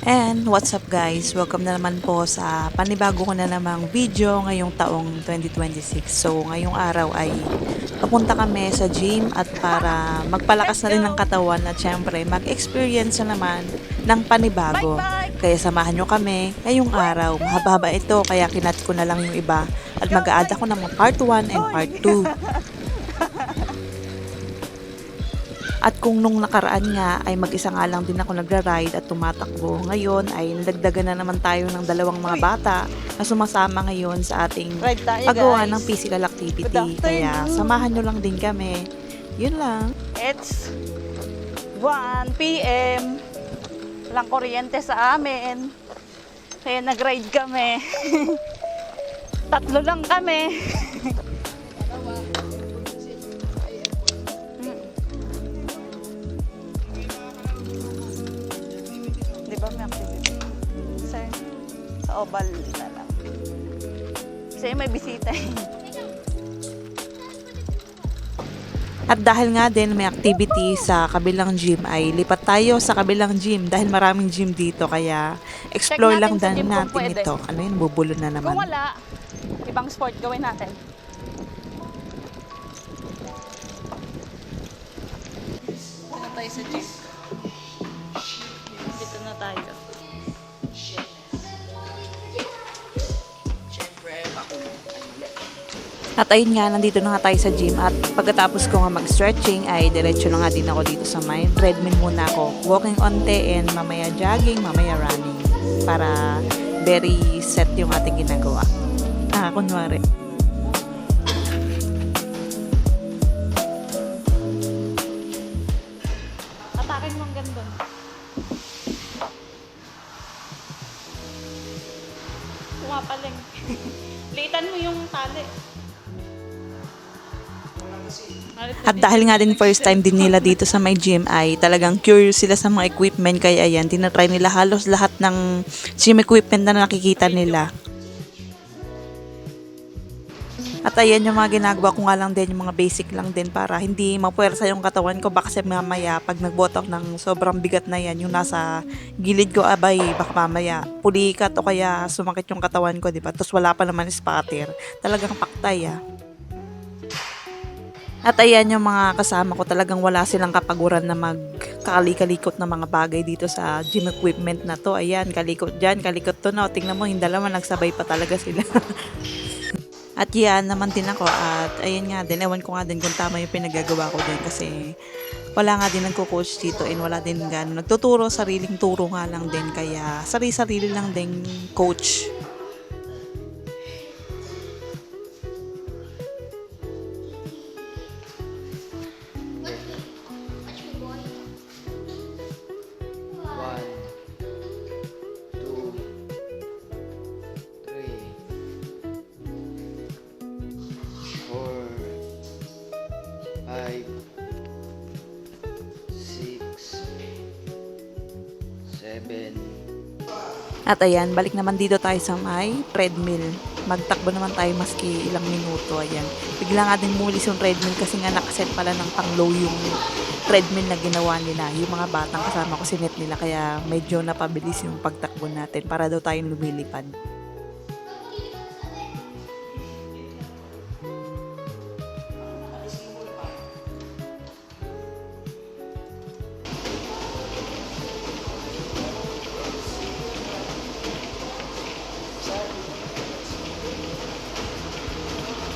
And what's up guys? Welcome na naman po sa panibago ko na namang video ngayong taong 2026. So ngayong araw ay papunta kami sa gym at para magpalakas na rin ng katawan at syempre mag-experience na naman ng panibago. Kaya samahan nyo kami ngayong araw. Mahaba-haba ito kaya kinat ko na lang yung iba at mag-a-add ako ng mga part 1 and part 2. At kung nung nakaraan nga ay mag-isa nga lang din ako nagra-ride at tumatakbo, ngayon ay nadagdagan na naman tayo ng dalawang mga bata na sumasama ngayon sa ating paggawa ng physical activity. Kaya samahan nyo lang din kami. Yun lang. It's 1 p.m. Walang kuryente sa amin. Kaya nag-ride kami. Tatlo lang kami. Di ba may activity? Sir, sa oval na lang. Kasi may bisita eh. At dahil nga din may activity sa kabilang gym ay lipat tayo sa kabilang gym dahil maraming gym dito kaya explore Check lang natin sa din gym kung natin pwede. ito. Ano yun, bubulo na naman. Kung wala, ibang sport gawin natin. Dito na tayo sa gym. Dito na tayo. At ayun nga, nandito na nga tayo sa gym at pagkatapos ko nga mag-stretching ay diretso na nga din ako dito sa my treadmill muna ako. Walking onte and mamaya jogging, mamaya running para very set yung ating ginagawa. Kunwari. Atakin mo ang ganda. Pumapaling. Liitan mo yung tali. At dahil nga din first time din nila dito sa my gym ay talagang curious sila sa mga equipment kaya ayan, tinatry nila halos lahat ng gym equipment na nakikita nila. At ayan yung mga ginagawa ko nga lang din, yung mga basic lang din para hindi mapuwersa yung katawan ko. Baka kasi mamaya pag nagbotok ng sobrang bigat na yan, yung nasa gilid ko, abay, baka mamaya pulikat o kaya sumakit yung katawan ko, diba? Tapos wala pa naman spatter. Talagang paktay At ayan yung mga kasama ko, talagang wala silang kapaguran na magkakalikot na mga bagay dito sa gym equipment na to. Ayan, kalikot dyan, kalikot to no. Tingnan mo, yung dalawa nagsabay pa talaga sila. At yan naman din ako at ayun nga din, ewan ko nga din kung tama yung pinagagawa ko din kasi wala nga din nagko-coach dito and wala din gano'n. Nagtuturo, sariling turo nga lang din kaya sarili-sarili lang din coach. One, two, three, four, five, six, seven. At ayan, balik naman dito tayo sa may treadmill. Magtakbo naman tayo maski ilang minuto. Ayan. Bigla nga din mulis yung treadmill kasi nga nakaset pala ng pang low yung treadmill na ginawa nila. Yung mga batang kasama ko sinet nila kaya medyo napabilis yung pagtakbo natin para daw tayong lumilipad.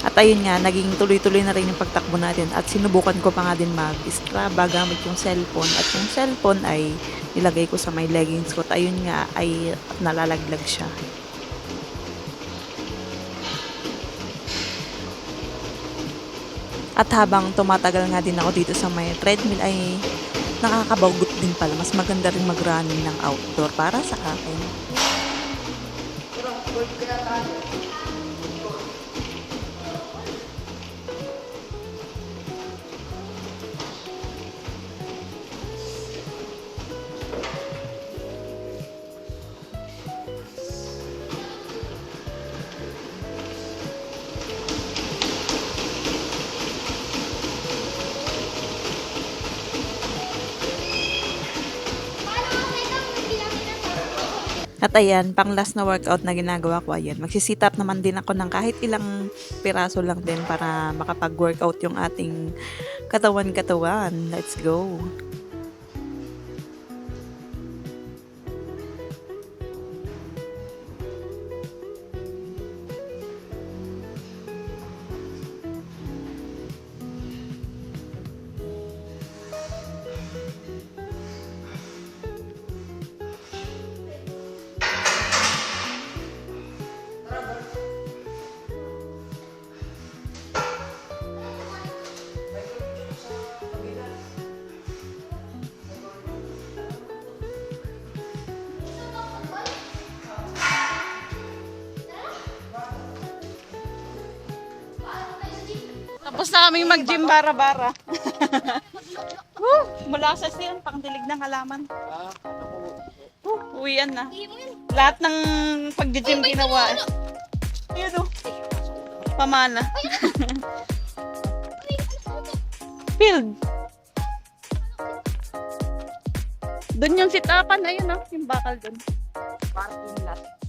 At ayun nga, naging tuloy-tuloy na rin yung pagtakbo natin at sinubukan ko pa nga din mag-Strava gamit yung cellphone at yung cellphone ay nilagay ko sa may leggings ko at ayun nga ay nalalaglag siya. At habang tumatagal nga din ako dito sa may treadmill ay nakakabagot din pala. Mas maganda rin mag-running ng outdoor para sa akin. At ayan, pang last na workout na ginagawa ko, ayan, magsisit up naman din ako ng kahit ilang piraso lang din para makapag-workout yung ating katawan-katawan. Let's go! Tapos na kaming mag-gym bara-bara. Mula sa siyan, pangdilig ng halaman. Uwian na. Lahat ng pag-gym ginawa. Ayun o. Pamana. Field. Doon yung sitapan. Ayun o. Yung bakal doon. Parking lot.